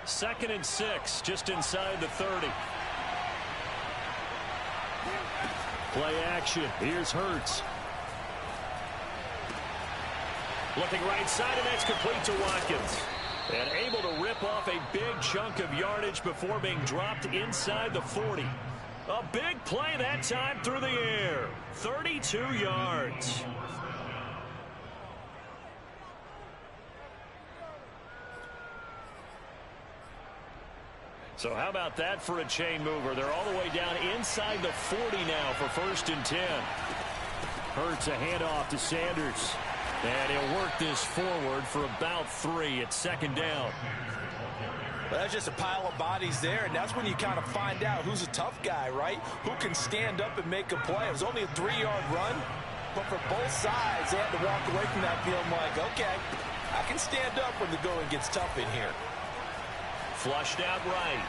2nd and 6, just inside the 30. Play action. Here's Hurts. Looking right side, and that's complete to Watkins. And able to rip off a big chunk of yardage before being dropped inside the 40. A big play that time through the air. 32 yards. So how about that for a chain mover? They're all the way down inside the 40 now for 1st and 10. Hurts a handoff to Sanders. And he'll work this forward for about 3 at 2nd down. Well, that's just a pile of bodies there, and that's when you kind of find out who's a tough guy, right? Who can stand up and make a play. It was only a 3-yard run, but for both sides, they had to walk away from that feeling like, okay, I can stand up when the going gets tough in here. Flushed out right.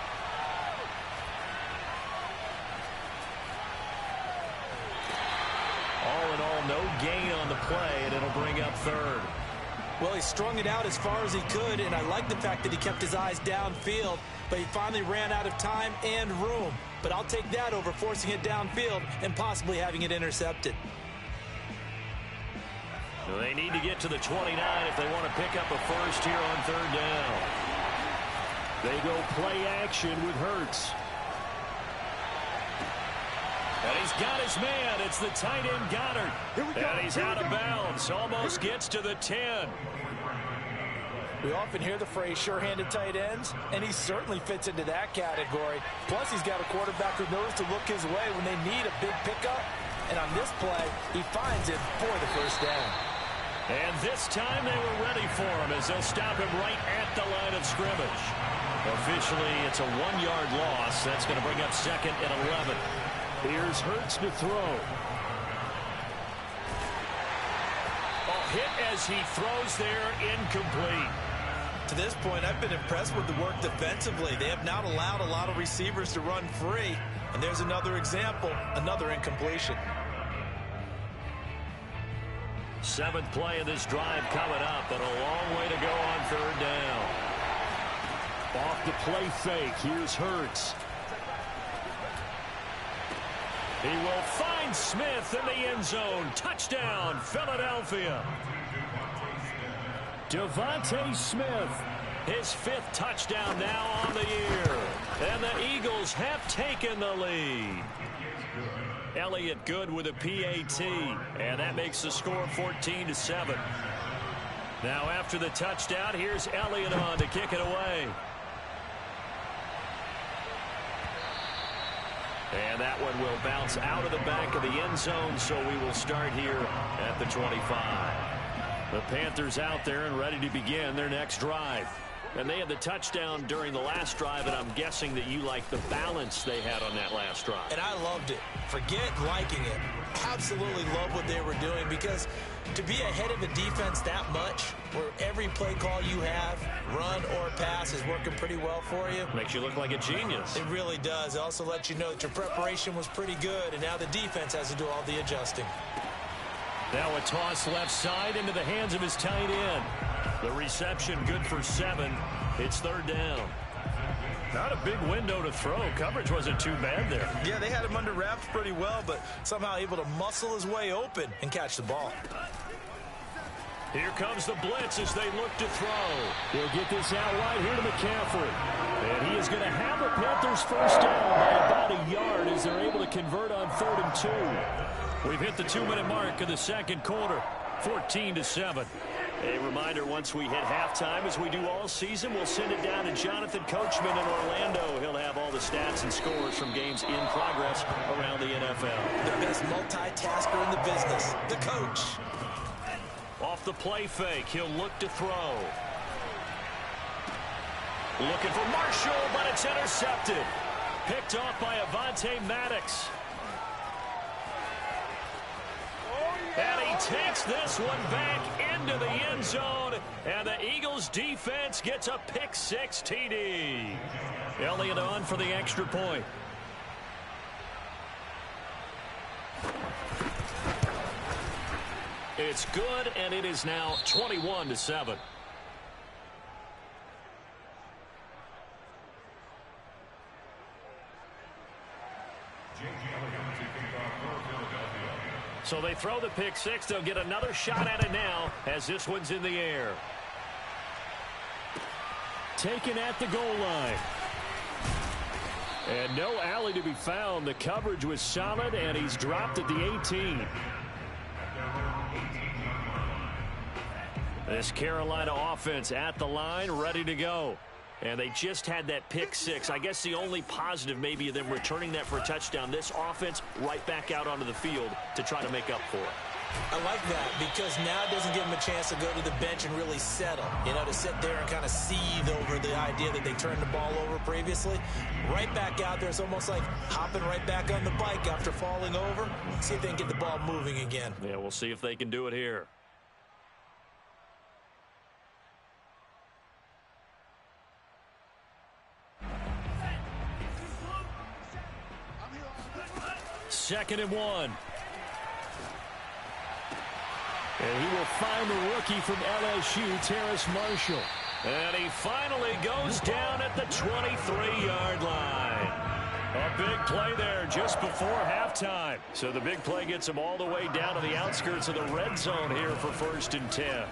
All in all, no gain on the play, and it'll bring up 3rd. Well, he strung it out as far as he could, and I like the fact that he kept his eyes downfield, but he finally ran out of time and room. But I'll take that over forcing it downfield and possibly having it intercepted. So they need to get to the 29 if they want to pick up a first here on 3rd down. They go play action with Hurts. And he's got his man. It's the tight end, Gotw. And he's out of bounds. Almost gets to the 10. We often hear the phrase sure-handed tight ends, and he certainly fits into that category. Plus, he's got a quarterback who knows to look his way when they need a big pickup. And on this play, he finds it for the 1st down. And this time they were ready for him as they'll stop him right at the line of scrimmage. Officially, it's a 1-yard loss. That's going to bring up 2nd and 11. Here's Hurts to throw. A hit as he throws there, incomplete. To this point, I've been impressed with the work defensively. They have not allowed a lot of receivers to run free. And there's another example, another incompletion. 7th play of this drive coming up, but a long way to go on 3rd down. Off the play fake, here's Hurts. He will find Smith in the end zone. Touchdown, Philadelphia. Devontae Smith, his 5th touchdown now on the year. And the Eagles have taken the lead. Elliott good with a PAT, and that makes the score 14-7. Now after the touchdown, here's Elliott on to kick it away. And that one will bounce out of the back of the end zone, so we will start here at the 25. The Panthers out there and ready to begin their next drive. And they had the touchdown during the last drive, and I'm guessing that you like the balance they had on that last drive. And I loved it. Forget liking it. Absolutely love what they were doing, because to be ahead of a defense that much, where every play call you have, run or pass, is working pretty well for you. Makes you look like a genius. It really does. It also lets you know that your preparation was pretty good, and now the defense has to do all the adjusting. Now a toss left side into the hands of his tight end. The reception good for 7. It's 3rd down. Not a big window to throw. Coverage wasn't too bad there. Yeah, they had him under wraps pretty well, but somehow able to muscle his way open and catch the ball. Here comes the blitz as they look to throw. He'll get this out wide here to McCaffrey. And he is going to have the Panthers first down by about a yard as they're able to convert on 3rd and 2. We've hit the 2-minute mark of the 2nd quarter. 14-7. A reminder, once we hit halftime, as we do all season, we'll send it down to Jonathan Coachman in Orlando. He'll have all the stats and scores from games in progress around the NFL. The best multitasker in the business, the coach. Off the play fake, he'll look to throw. Looking for Marshall, but it's intercepted. Picked off by Avonte Maddox. And he takes this one back into the end zone, and the Eagles defense gets a pick-6 TD. Elliott on for the extra point. It's good, and it is now 21-7. So they throw the pick six. They'll get another shot at it now as this one's in the air. Taken at the goal line. And no alley to be found. The coverage was solid, and he's dropped at the 18. This Carolina offense at the line, ready to go. And they just had that pick six. I guess the only positive maybe of them returning that for a touchdown. This offense right back out onto the field to try to make up for it. I like that because now it doesn't give them a chance to go to the bench and really settle. You know, to sit there and kind of seethe over the idea that they turned the ball over previously. Right back out there. It's almost like hopping right back on the bike after falling over. See if they can get the ball moving again. Yeah, we'll see if they can do it here. Second and 1. And he will find the rookie from LSU, Terrace Marshall. And he finally goes down at the 23-yard line. A big play there just before halftime. So the big play gets him all the way down to the outskirts of the red zone here for 1st and 10.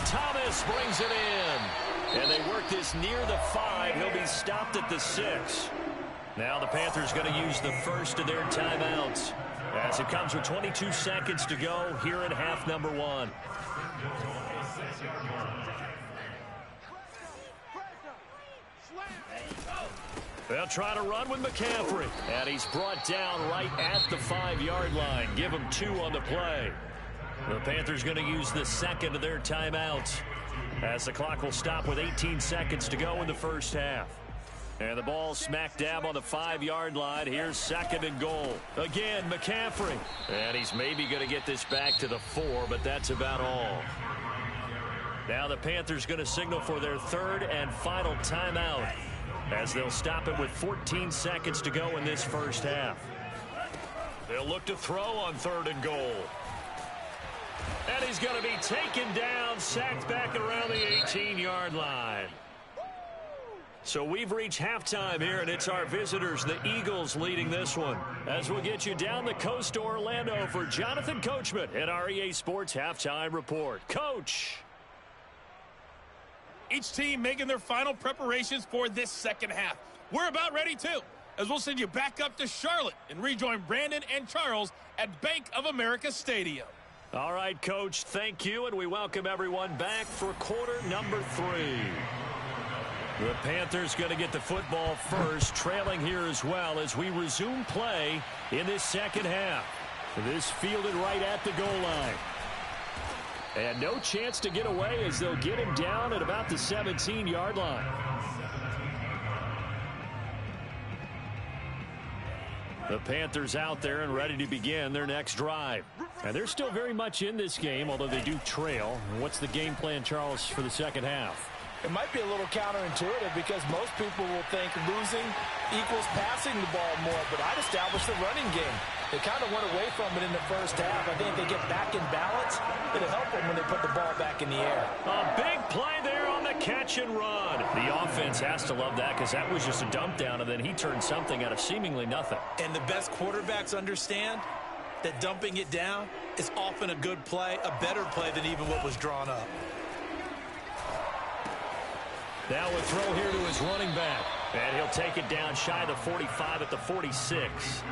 Thomas brings it in. And they work this near the 5. He'll be stopped at the 6. Now the Panthers going to use the first of their timeouts as it comes with 22 seconds to go here in half number 1. They'll try to run with McCaffrey. And he's brought down right at the 5-yard line. Give him 2 on the play. The Panthers going to use the second of their timeouts as the clock will stop with 18 seconds to go in the first half. And the ball smack dab on the 5-yard line. Here's 2nd and goal. Again, McCaffrey. And he's maybe going to get this back to the 4, but that's about all. Now the Panthers going to signal for their 3rd and final timeout as they'll stop it with 14 seconds to go in this first half. They'll look to throw on 3rd and goal. And he's going to be taken down, sacked back around the 18-yard line. So we've reached halftime here, and it's our visitors, the Eagles, leading this one. As we'll get you down the coast to Orlando for Jonathan Coachman at our EA Sports Halftime Report. Coach. Each team making their final preparations for this second half. We're about ready, too, as we'll send you back up to Charlotte and rejoin Brandon and Charles at Bank of America Stadium. All right, Coach, thank you, and we welcome everyone back for quarter number 3. The Panthers going to get the football first, trailing here as well as we resume play in this second half. This fielded right at the goal line. And no chance to get away as they'll get him down at about the 17-yard line. The Panthers out there and ready to begin their next drive. And they're still very much in this game, although they do trail. What's the game plan, Charles, for the second half? It might be a little counterintuitive because most people will think losing equals passing the ball more, but I'd establish the running game. They kind of went away from it in the first half. I think if they get back in balance, it'll help them when they put the ball back in the air. A big play there on the catch and run. The offense has to love that because that was just a dump down, and then he turned something out of seemingly nothing. And the best quarterbacks understand that dumping it down is often a good play, a better play than even what was drawn up. Now a throw here to his running back. And he'll take it down shy of the 45 at the 46.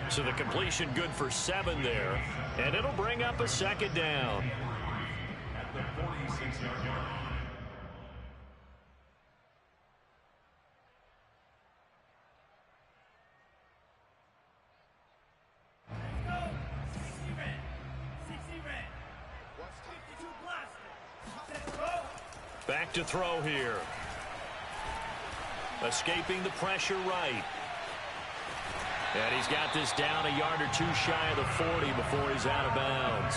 So the completion good for 7 there. And it'll bring up a 2nd down. At the 46-yard line. Back to throw here. Escaping the pressure right. And he's got this down a yard or 2 shy of the 40 before he's out of bounds.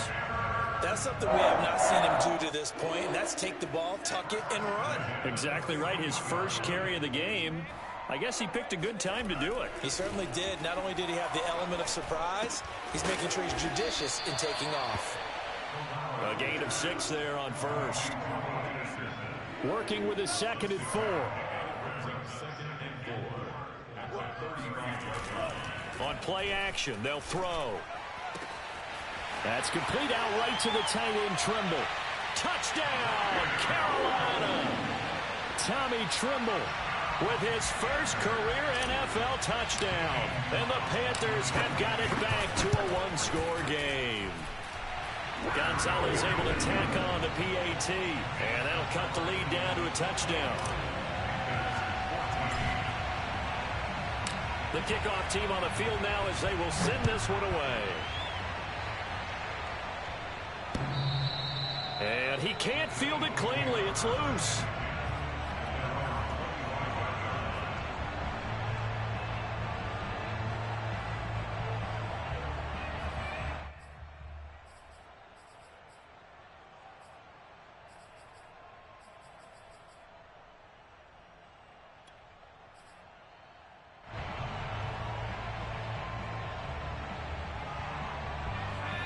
That's something we have not seen him do to this point, and that's take the ball, tuck it, and run. Exactly right. His first carry of the game. I guess he picked a good time to do it. He certainly did. Not only did he have the element of surprise, he's making sure he's judicious in taking off. A gain of 6 there on first. Working with his 2nd and 4. On play action, they'll throw. That's complete out right to the tight end, Trimble. Touchdown, Carolina! Tommy Trimble with his first career NFL touchdown. And the Panthers have got it back to a one-score game. Gonzalez able to tack on the PAT. And that'll cut the lead down to a touchdown. The kickoff team on the field now as they will send this one away. And he can't field it cleanly. It's loose.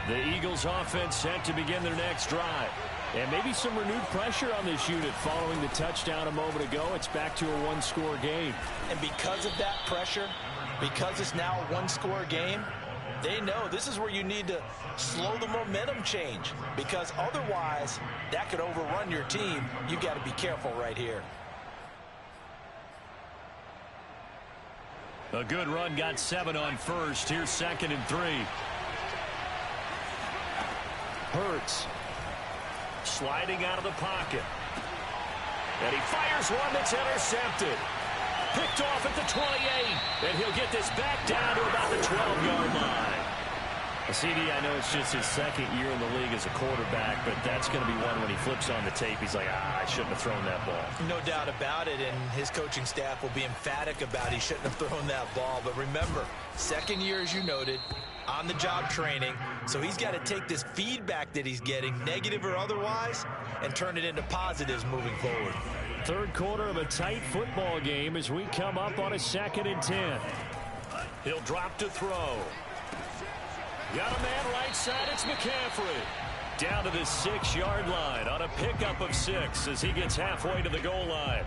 The Eagles offense set to begin their next drive. And maybe some renewed pressure on this unit following the touchdown a moment ago. It's back to a one-score game. And because of that pressure, because it's now a one-score game, they know this is where you need to slow the momentum change. Because otherwise, that could overrun your team. You've got to be careful right here. A good run, got 7 on first. Here's 2nd and 3. Hurts sliding out of the pocket. And he fires one that's intercepted. Picked off at the 28. And he'll get this back down to about the 12-yard line. CD, I know it's just his second year in the league as a quarterback, but that's going to be one when he flips on the tape. He's like, I shouldn't have thrown that ball. No doubt about it, and his coaching staff will be emphatic about he shouldn't have thrown that ball. But remember, second year, as you noted, on-the-job training, so he's got to take this feedback that he's getting, negative or otherwise, and turn it into positives moving forward. Third quarter of a tight football game as we come up on a 2nd and 10. He'll drop to throw. Got a man right side, it's McCaffrey. Down to the 6-yard line on a pickup of 6 as he gets halfway to the goal line.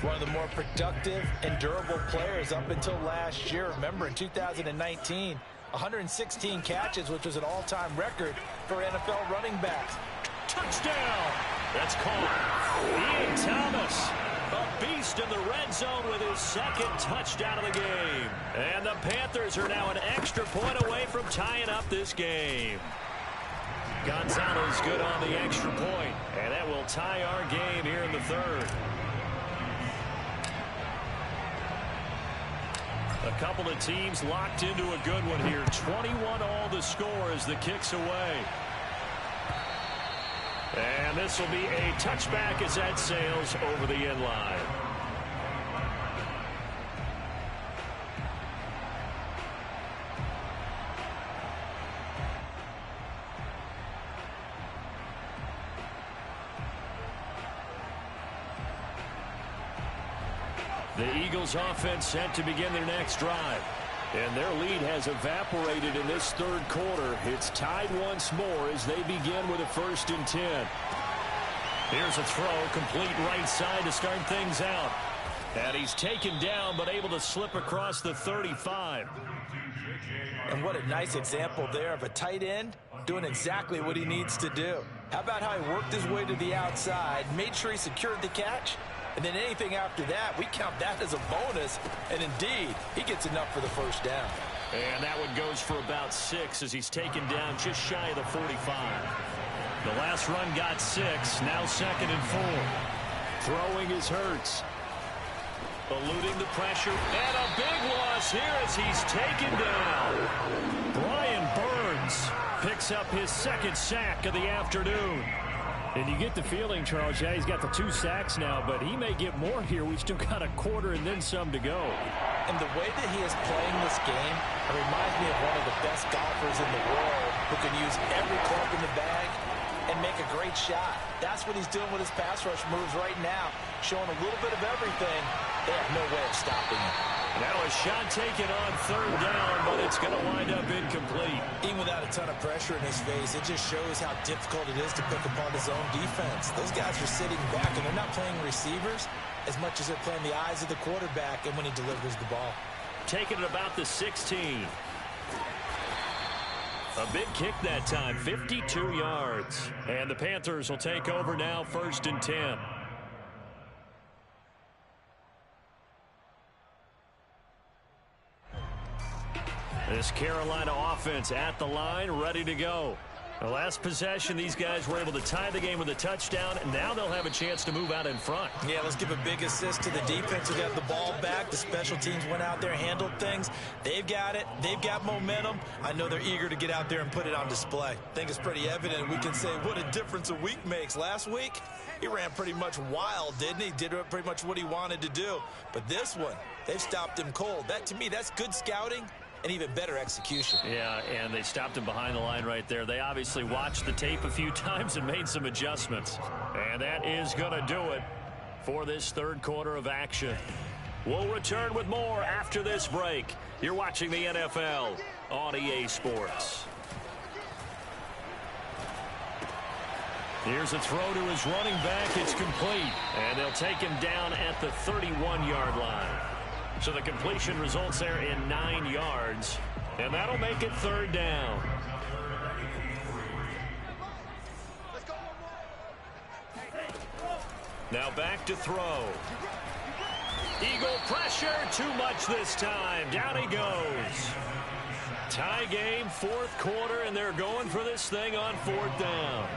One of the more productive and durable players up until last year. Remember, in 2019, 116 catches, which was an all-time record for NFL running backs. Touchdown! That's caught. Ian Thomas, a beast in the red zone with his 2nd touchdown of the game. And the Panthers are now an extra point away from tying up this game. Gonzalez good on the extra point, and that will tie our game here in the 3rd. A couple of teams locked into a good one here. 21 all the score as the kick's away. And this will be a touchback as that sails over the end line. The Eagles offense set to begin their next drive. And their lead has evaporated in this 3rd quarter. It's tied once more as they begin with a 1st and 10. Here's a throw, complete right side to start things out. And he's taken down but able to slip across the 35. And what a nice example there of a tight end doing exactly what he needs to do. How about how he worked his way to the outside, made sure he secured the catch, and then anything after that, we count that as a bonus. And indeed, he gets enough for the 1st down. And that one goes for about 6 as he's taken down just shy of the 45. The last run got 6, now 2nd and 4. Throwing is Hurts. Eluding the pressure. And a big loss here as he's taken down. Brian Burns picks up his 2nd sack of the afternoon. And you get the feeling, Charles, yeah, he's got the 2 sacks now, but he may get more here. We've still got a quarter and then some to go. And the way that he is playing this game, it reminds me of one of the best golfers in the world who can use every club in the bag and make a great shot. That's what he's doing with his pass rush moves right now, showing a little bit of everything. They have no way of stopping him. Now a shot taken on 3rd down, but it's going to wind up incomplete. Even without a ton of pressure in his face, it just shows how difficult it is to pick apart his own defense. Those guys are sitting back, and they're not playing receivers as much as they're playing the eyes of the quarterback and when he delivers the ball. taken at about the 16. A big kick that time, 52 yards. And the Panthers will take over now, 1st and 10. This Carolina offense at the line, ready to go. The last possession, these guys were able to tie the game with a touchdown, and now they'll have a chance to move out in front. Yeah, let's give a big assist to the defense who got the ball back. The special teams went out there, handled things. They've got it. They've got momentum. I know they're eager to get out there and put it on display. I think it's pretty evident. We can say what a difference a week makes. Last week, he ran pretty much wild, didn't he? Did pretty much what he wanted to do. But this one, they've stopped him cold. That, to me, that's good scouting and even better execution. Yeah, and they stopped him behind the line right there. They obviously watched the tape a few times and made some adjustments. And that is going to do it for this third quarter of action. We'll return with more after this break. You're watching the NFL on EA Sports. Here's a throw to his running back. It's complete. And they'll take him down at the 31-yard line. So the completion results there in 9 yards. And that'll make it 3rd down. Now back to throw. Eagle pressure, too much this time. Down he goes. Tie game, 4th quarter, and they're going for this thing on 4th down.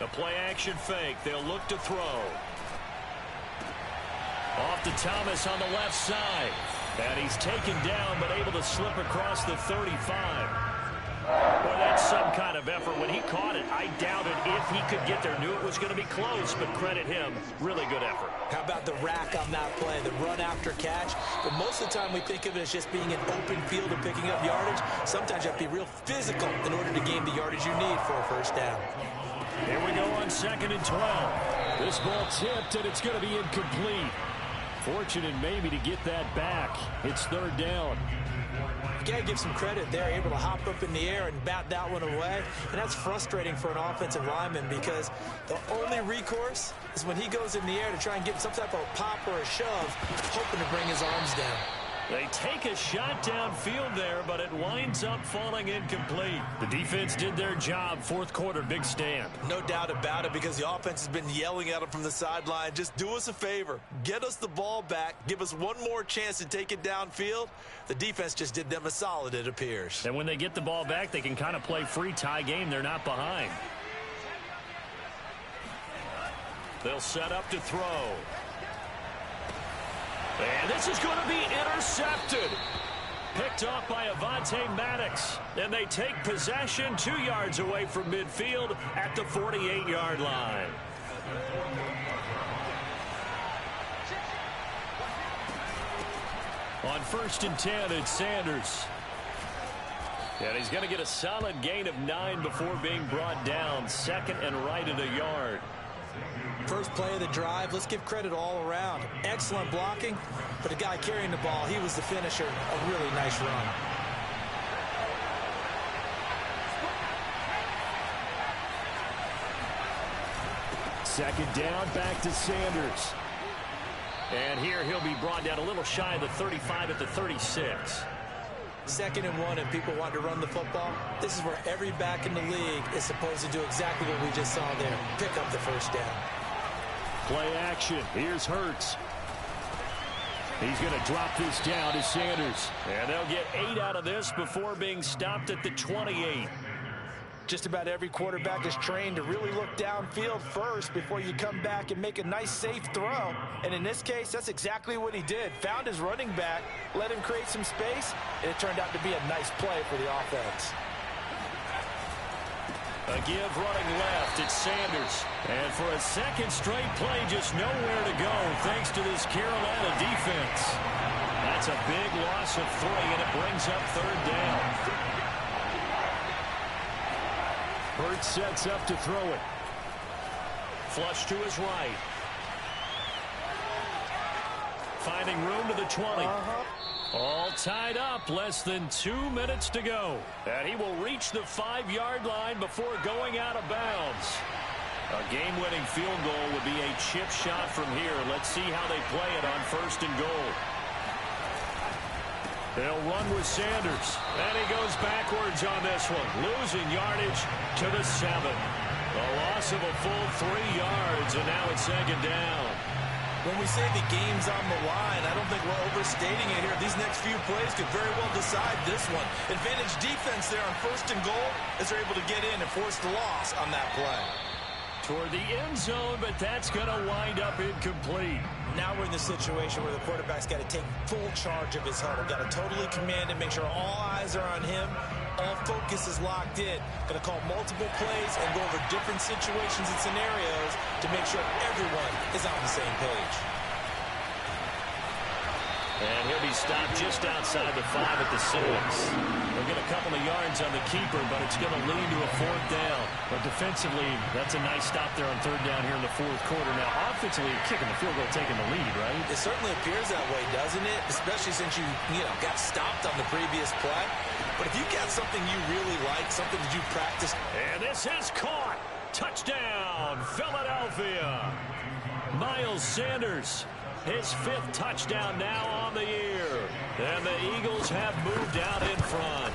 A play action fake. They'll look to throw. Off to Thomas on the left side. And he's taken down, but able to slip across the 35. Boy, that's some kind of effort. When he caught it, I doubted if he could get there. Knew it was going to be close, but credit him. Really good effort. How about the rack on that play, the run after catch? But most of the time we think of it as just being an open field and picking up yardage. Sometimes you have to be real physical in order to gain the yardage you need for a 1st down. Here we go on 2nd and 12. This ball tipped, and it's going to be incomplete. Fortunate maybe to get that back. It's 3rd down. You got to give some credit. They're able to hop up in the air and bat that one away. And that's frustrating for an offensive lineman because the only recourse is when he goes in the air to try and get some type of pop or a shove, hoping to bring his arms down. They take a shot downfield there, but it winds up falling incomplete. The defense did their job. 4th quarter, big stand. No doubt about it, because the offense has been yelling at them from the sideline. Just do us a favor. Get us the ball back. Give us one more chance to take it downfield. The defense just did them a solid, it appears. And when they get the ball back, they can kind of play free tie game. They're not behind. They'll set up to throw. And this is going to be intercepted. Picked off by Avonte Maddox. And they take possession 2 yards away from midfield at the 48-yard line. On 1st and 10, it's Sanders. And he's going to get a solid gain of 9 before being brought down. 2nd and right at a yard. First play of the drive, let's give credit all around. Excellent blocking, but the guy carrying the ball, he was the finisher. A really nice run. Second down, back to Sanders. And here he'll be brought down a little shy of the 35 at the 36. 2nd and 1, and people want to run the football. This is where every back in the league is supposed to do exactly what we just saw there. Pick up the 1st down. Play action. Here's Hurts. He's going to drop this down to Sanders. And they'll get 8 out of this before being stopped at the 28. Just about every quarterback is trained to really look downfield first before you come back and make a nice, safe throw. And in this case, that's exactly what he did. Found his running back, let him create some space, and it turned out to be a nice play for the offense. A give running left, it's Sanders. And for a 2nd straight play, just nowhere to go thanks to this Carolina defense. That's a big loss of 3, and it brings up 3rd down. Hurts sets up to throw it. Flush to his right. Finding room to the 20. All tied up, less than 2 minutes to go. And he will reach the 5-yard line before going out of bounds. A game-winning field goal would be a chip shot from here. Let's see how they play it on 1st and goal. They'll run with Sanders. And he goes backwards on this one. Losing yardage to the 7. A loss of a full 3 yards, and now it's 2nd down. When we say the game's on the line, I don't think we're overstating it here. These next few plays could very well decide this one. Advantage defense there on 1st and goal as they're able to get in and force the loss on that play. Toward the end zone, but that's going to wind up incomplete. Now we're in the situation where the quarterback's got to take full charge of his huddle. Got to totally command it, make sure all eyes are on him. All focus is locked in. Going to call multiple plays and go over different situations and scenarios to make sure everyone is on the same page. And he'll be stopped just outside the 5 at the 6. They'll get a couple of yards on the keeper, but it's going to lead to a 4th down. But defensively, that's a nice stop there on 3rd down here in the 4th quarter. Now, offensively, kicking the field goal, taking the lead, right? It certainly appears that way, doesn't it? Especially since you got stopped on the previous play. But if you got something you really like, something that you practiced. And this is caught. Touchdown, Philadelphia. Miles Sanders. His 5th touchdown now on the year. And the Eagles have moved out in front.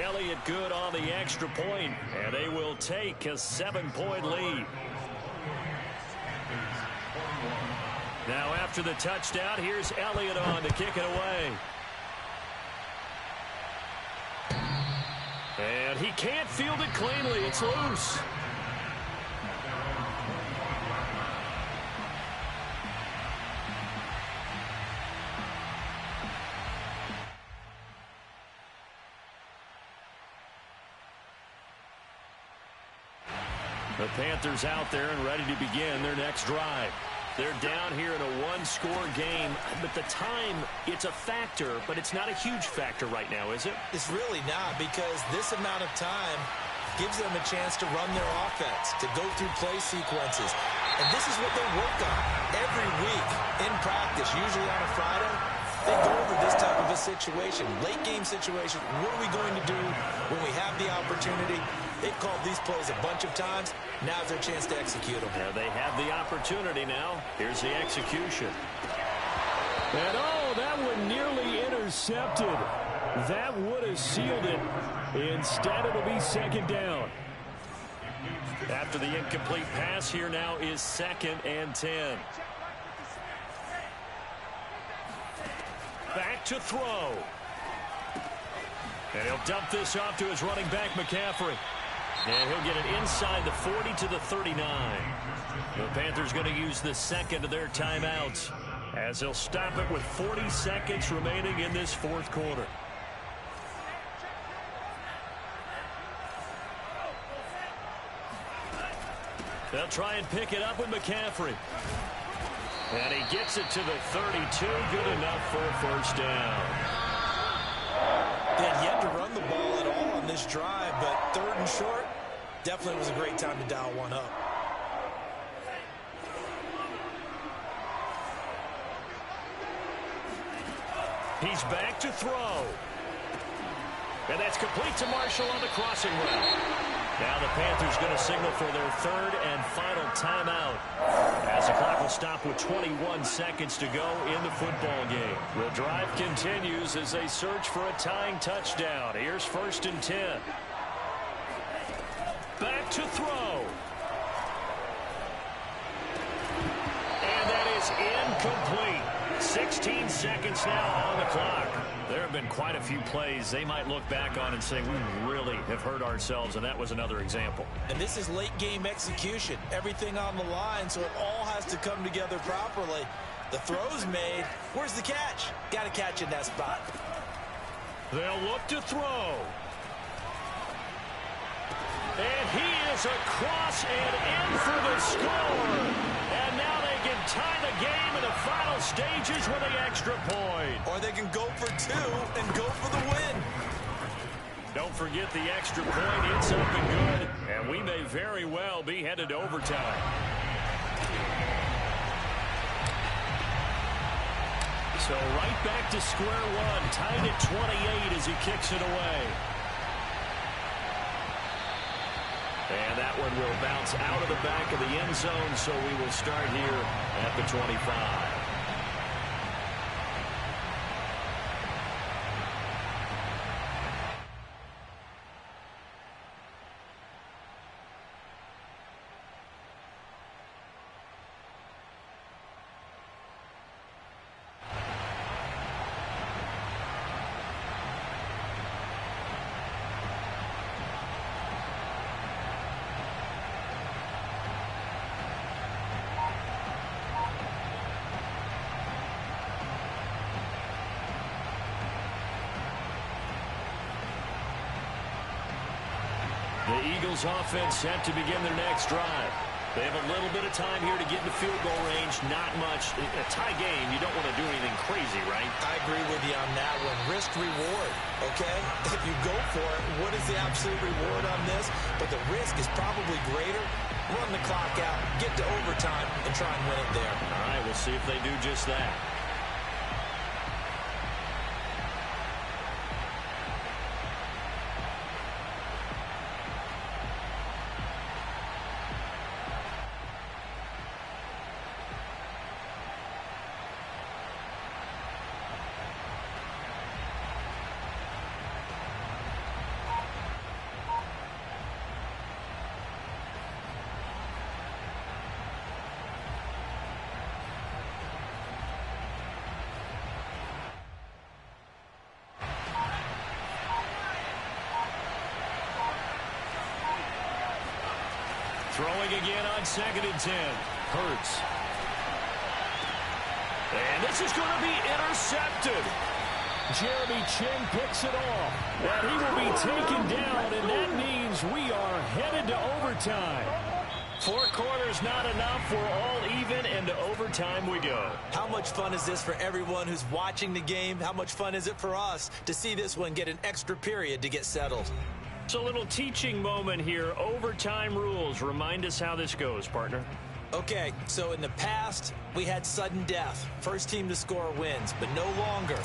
Elliott good on the extra point, and they will take a 7-point lead. Now after the touchdown, here's Elliott on to kick it away. And he can't field it cleanly. It's loose. The Panthers out there and ready to begin their next drive. They're down here in a 1-score game, but the time, it's a factor, but it's not a huge factor right now, is it? It's really not, because this amount of time gives them a chance to run their offense, to go through play sequences. And this is what they work on every week in practice, usually on a Friday. They go over this type of a situation, late game situation. What are we going to do when we have the opportunity? They've called these plays a bunch of times. Now's their chance to execute them. Yeah, they have the opportunity now. Here's the execution. And oh, that one nearly intercepted. That would have sealed it. Instead, it'll be 2nd down. After the incomplete pass, here now is 2nd and 10. Back to throw. And he'll dump this off to his running back, McCaffrey. And he'll get it inside the 40 to the 39. The Panthers going to use the 2nd of their timeouts as they'll stop it with 40 seconds remaining in this 4th quarter. They'll try and pick it up with McCaffrey. And he gets it to the 32. Good enough for a 1st down. They had yet to run the ball at all on this drive, but 3rd and short definitely was a great time to dial one up. He's back to throw. And that's complete to Marshall on the crossing route. Now the Panthers going to signal for their 3rd and final timeout, as the clock will stop with 21 seconds to go in the football game. The drive continues as they search for a tying touchdown. Here's 1st and 10. Back to throw. And that is incomplete. 16 seconds now on the clock. There have been quite a few plays they might look back on and say, we really have hurt ourselves, and that was another example. And this is late game execution. Everything on the line, so it all has to come together properly. The throw's made. Where's the catch? Got to catch in that spot. They'll look to throw. And he is across and in for the score. And now they can tie the game in the final stages with the extra point. Or they can go for 2 and go for the win. Don't forget the extra point. It's up and good. And we may very well be headed to overtime. So right back to square one. Tied at 28 as he kicks it away. And that one will bounce out of the back of the end zone, so we will start here at the 25. The Eagles offense set to begin their next drive. They have a little bit of time here to get into field goal range. Not much. A tie game, you don't want to do anything crazy, right? I agree with you on that one. Risk reward, okay? If you go for it, what is the absolute reward on this? But the risk is probably greater. Run the clock out, get to overtime, and try and win it there. All right, we'll see if they do just that. Throwing again on 2nd and 10. Hurts. And this is going to be intercepted. Jeremy Chin picks it off. And he will be taken down, and that means we are headed to overtime. 4 quarters not enough. We're all even, and to overtime we go. How much fun is this for everyone who's watching the game? How much fun is it for us to see this one get an extra period to get settled? It's a little teaching moment here. Overtime rules. Remind us how this goes, partner. Okay, so in the past, we had sudden death. First team to score wins, but no longer.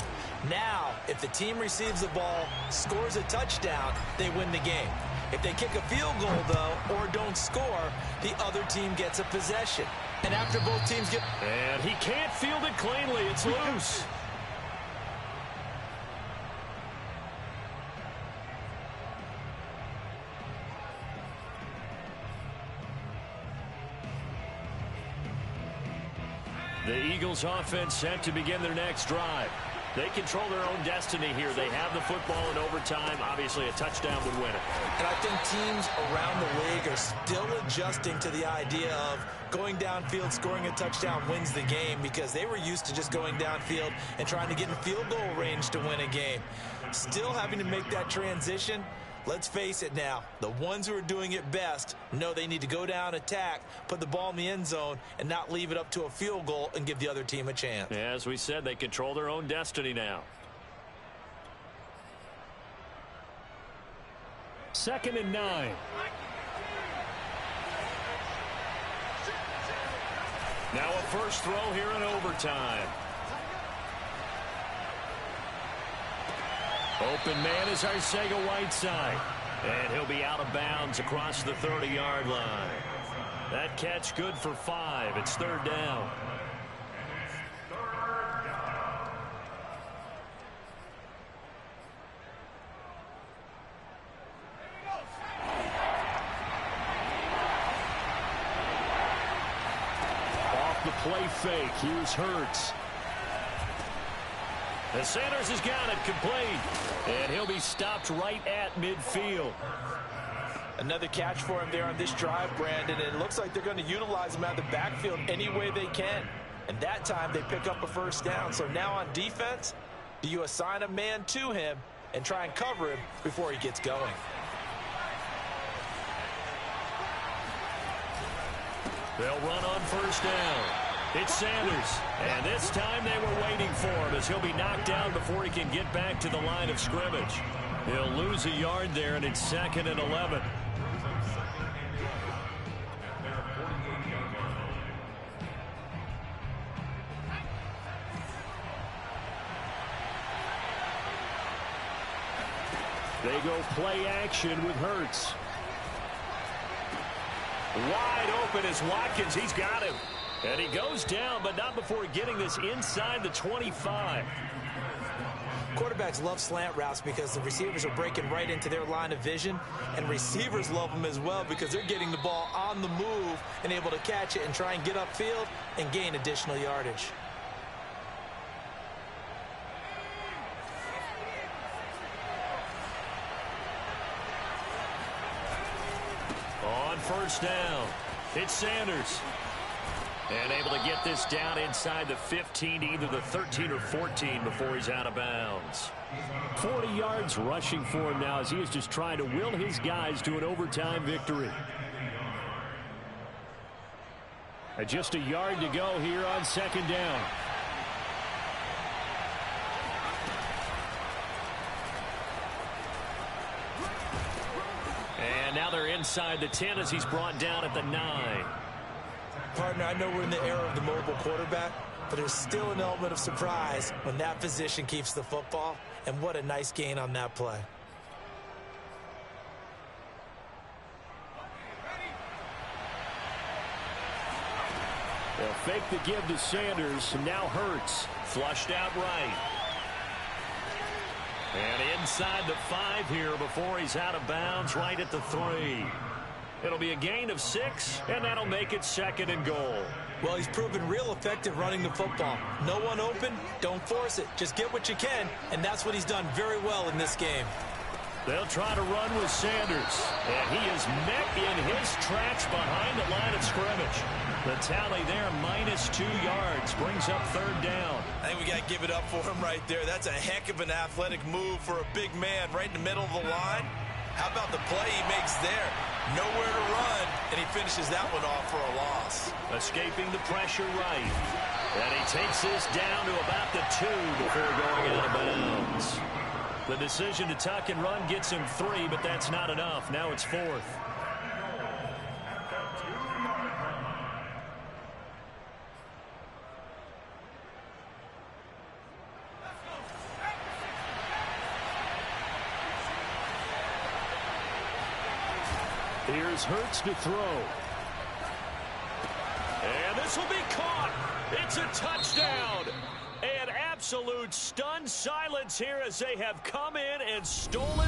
Now, if the team receives the ball, scores a touchdown, they win the game. If they kick a field goal, though, or don't score, the other team gets a possession. And after both teams get... And he can't field it cleanly. It's loose. The Eagles offense set to begin their next drive. They control their own destiny here. They have the football in overtime. Obviously, a touchdown would win it. And I think teams around the league are still adjusting to the idea of going downfield, scoring a touchdown wins the game, because they were used to just going downfield and trying to get in field goal range to win a game. Still having to make that transition. Let's face it now, the ones who are doing it best know they need to go down, attack, put the ball in the end zone, and not leave it up to a field goal and give the other team a chance. Yeah, as we said, they control their own destiny now. 2nd and 9. Now a first throw here in overtime. Open man is Arcega-Whiteside. And he'll be out of bounds across the 30-yard line. That catch good for 5. It's 3rd down. Off the play fake. Here's Hurts. And Sanders has got it complete. And he'll be stopped right at midfield. Another catch for him there on this drive, Brandon. And it looks like they're going to utilize him out of the backfield any way they can. And that time they pick up a first down. So now on defense, do you assign a man to him and try and cover him before he gets going? They'll run on first down. It's Sanders, and this time they were waiting for him as he'll be knocked down before he can get back to the line of scrimmage. He'll lose a yard there, and it's 2nd and 11. They go play action with Hurts. Wide open is Watkins. He's got him. And he goes down, but not before getting this inside the 25. Quarterbacks love slant routes because the receivers are breaking right into their line of vision, and receivers love them as well because they're getting the ball on the move and able to catch it and try and get upfield and gain additional yardage. On first down, it's Sanders. And able to get this down inside the 15 to either the 13 or 14 before he's out of bounds. 40 yards rushing for him now as he is just trying to will his guys to an overtime victory. And just a yard to go here on second down. And now they're inside the 10 as he's brought down at the 9. Partner, I know we're in the era of the mobile quarterback, but there's still an element of surprise when that position keeps the football, and what a nice gain on that play. They'll fake the give to Sanders, and now Hurts. Flushed out right. And inside the 5 here before he's out of bounds right at the 3. It'll be a gain of 6, and that'll make it 2nd and goal. Well, he's proven real effective running the football. No one open, don't force it. Just get what you can, and that's what he's done very well in this game. They'll try to run with Sanders, and he is met in his tracks behind the line of scrimmage. The tally there, -2 yards, brings up 3rd down. I think we got to give it up for him right there. That's a heck of an athletic move for a big man right in the middle of the line. How about the play he makes there? Nowhere to run, and he finishes that one off for a loss. Escaping the pressure right. And he takes this down to about the 2 before going out of bounds. The decision to tuck and run gets him 3, but that's not enough. Now it's 4th. Here's Hurts to throw. And this will be caught. It's a touchdown. An absolute stunned silence here as they have come in and stolen